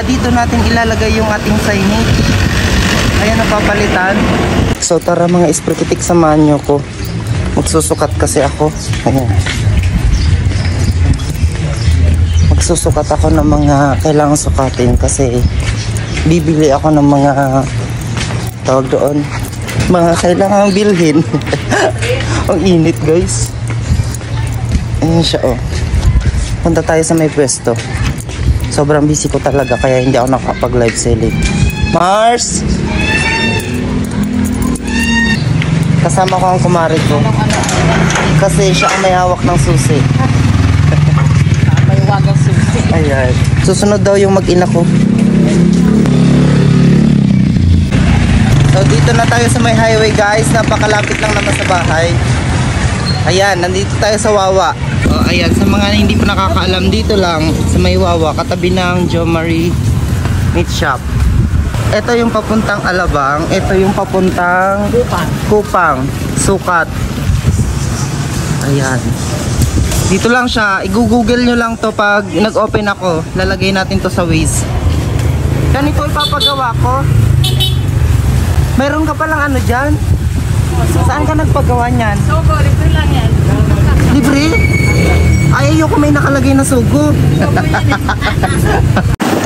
Dito natin ilalagay yung ating signage. Ayan, napapalitan. So tara mga isprikitik, samahan nyo ko. Magsusukat kasi ako. Ayan. Magsusukat ako ng mga kailangan sukatin kasi bibili ako ng mga tawag doon, mga kailangan bilhin. Ang init guys. Ayan siya oh. Punta tayo sa may pwesto. Sobrang busy ko talaga kaya hindi ako nakapag live selling. Mars! Kasama ko ang kumari ko. Kasi siya ang may hawak ng susi. May wagang susi. Ayan. Susunod daw yung mag-ina ko. So dito na tayo sa may highway guys. Napakalapit lang naman sa bahay. Ayan, nandito tayo sa Wawa. Ayan, sa mga hindi pa nakakaalam, dito lang sa may Wawa, katabi ng Jo Marie Meat Shop. Ito yung papuntang Alabang, ito yung papuntang Kupang, Sukat. Ayan. Dito lang siya, i-google nyo lang to pag nag-open ako. Lalagay natin to sa Waze. Ganito ipapagawa ko. Mayroon ka palang ano dyan? Saan ka nagpagawa niyan? Sogo, libre lang yan. Libre? Ay, ayoko may nakalagay na sugo.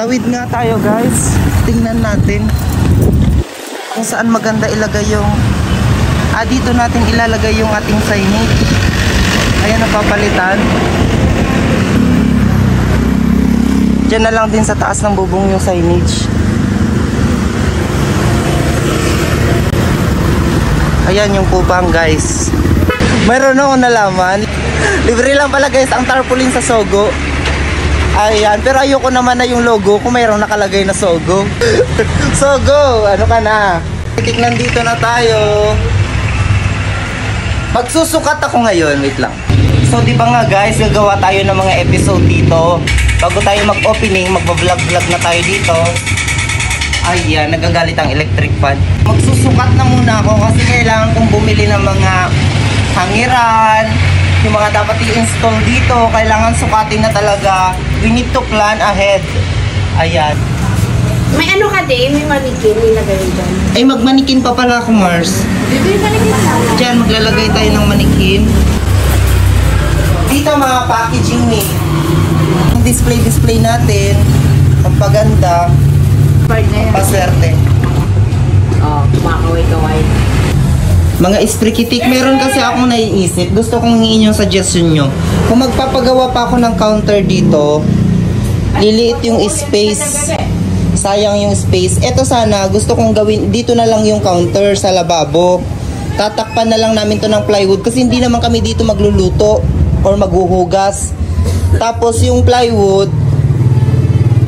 Tawid nga tayo guys. Tingnan natin kung saan maganda ilagay yung dito natin ilalagay yung ating signage. Ayan, napapalitan. Diyan na lang din sa taas ng bubong yung signage. Ayan yung Kupang guys. Mayroon akong nalaman. Libre lang pala guys ang tarpaulin sa Sogo. Ayan, pero ayoko naman na yung logo kung mayroong nakalagay na Sogo. Sogo, ano ka na? Nandito na tayo. Magsusukat ako ngayon, wait lang. So di ba nga guys, gagawa tayo ng mga episode dito. Bago tayo mag-opening, magba-vlog-vlog na tayo dito. Ayan, nagagalit ang electric fan. Magsusukat na muna ako kasi kailangan kong bumili ng mga hangiran, yung mga dapat i-install dito. Kailangan sukatin na talaga. We need to plan ahead. Ayan. May ano ka din? May manikin nilagay dyan. Ay, magmanikin pa pala ako, Mars. May manikin pa. Diyan, maglalagay tayo ng manikin. Dito mga packaging ni. Ang display natin. Pampaganda. Paswerte. Oh, kumakaway-kaway. Mga isprikitik, meron kasi akong naiisip. Gusto kong hingin yung suggestion nyo. Kung magpapagawa pa ako ng counter dito, liliit yung space. Sayang yung space. Ito sana, gusto kong gawin, dito na lang yung counter sa lababo. Tatakpan na lang namin to ng plywood kasi hindi naman kami dito magluluto or maghuhugas. Tapos yung plywood,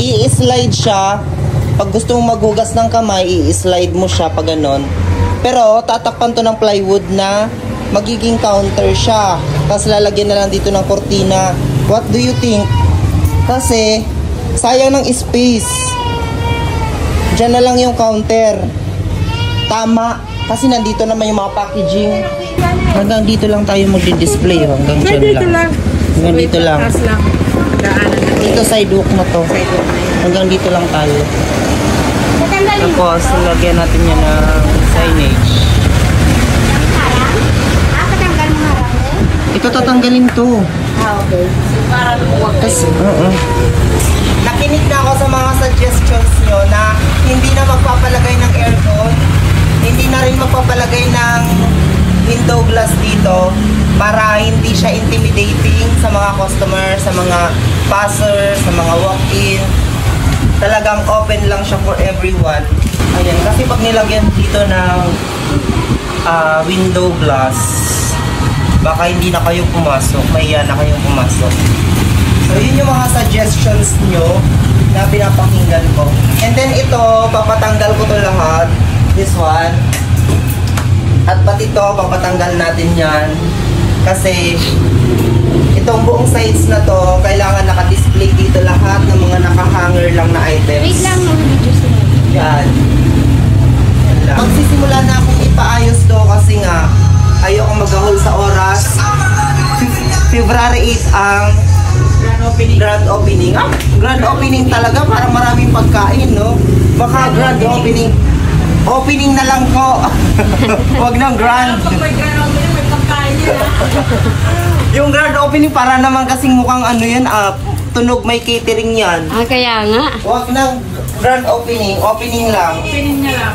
i-slide siya. Pag gusto mong maghugas ng kamay, i-slide mo siya pag ganon. Pero tatakpan to ng plywood na magiging counter siya. Tapos lalagyan na lang dito ng kortina. What do you think? Kasi sayang ng space. Diyan na lang yung counter. Tama. Kasi nandito naman yung mga packaging. Hanggang dito lang tayo magdi-display. Hanggang dyan lang. Hanggang dito lang. Dito sidewalk mo to. Hanggang dito lang tayo. Tapos, lagyan natin yan ng signage. Ito tatanggalin to. Okay. Para huwag kasi, nakinig na ako sa mga suggestions nyo na hindi na magpapalagay ng aircon, hindi na rin magpapalagay ng window glass dito para hindi siya intimidating sa mga customer, sa mga passer, sa mga walk-in. Talagang open lang siya for everyone. Ayan, kasi pag nilagyan dito ng window glass, baka hindi na kayo pumasok, mahiya na kayong pumasok. So yun yung mga suggestions nyo na pinapakinggan ko. And then ito, papatanggal ko to lahat. This one. At pati ito, papatanggal natin yan. Kasi itong buong sides na to, kailangan naka-display dito lahat ng mga naka-hanger lang na items. Wait lang, no, videos na. Yan. Yan lang. Magsisimula na akong ipaayos to kasi nga ayoko mag-ahol sa oras. February 8 ang Grand opening. Ah, grand opening talaga para maraming pagkain, no? Baka grand opening. Opening na lang ko. Huwag nang grand. May grand opening, may pagkain yun Yung grand opening para naman kasing mukhang ano yan, tunog may catering yan. Kaya nga. Huwag nang grand opening, opening lang. Opening na lang.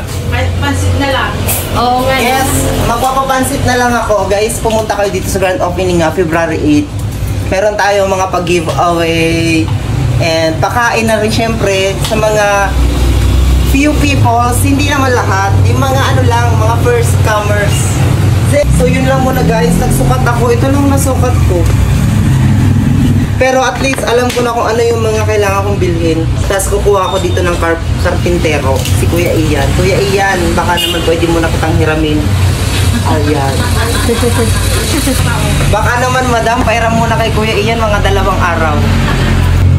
Pansit na lang. Oo nga. Yes, magpapapansit na lang ako. Guys, pumunta kayo dito sa grand opening February 8. Meron tayo mga pag-giveaway. And pakain na rin syempre sa mga few peoples, hindi naman lahat. Yung mga ano lang, mga first comers. So yun lang muna guys, nagsukat ako. Ito lang nasukat ko. Pero at least alam ko na kung ano yung mga kailangan kong bilhin. Tapos kukuha ko dito ng karpintero, si Kuya Ian. Kuya Ian, baka naman pwede mo na kitang hiramin. Ayan. Baka naman madam, pairam muna kay Kuya Ian mga 2 araw.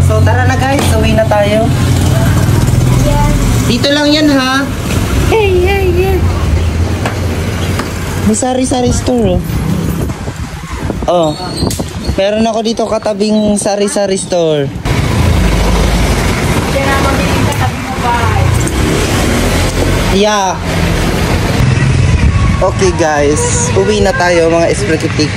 So tara na guys, uwi na tayo. Dito lang yan ha. Hey. May sari-sari store oh. Meron ako dito katabing sari-sari store. Kaya naman din katabi mo ba? Yeah. Okay guys, uwi na tayo mga esprekitik.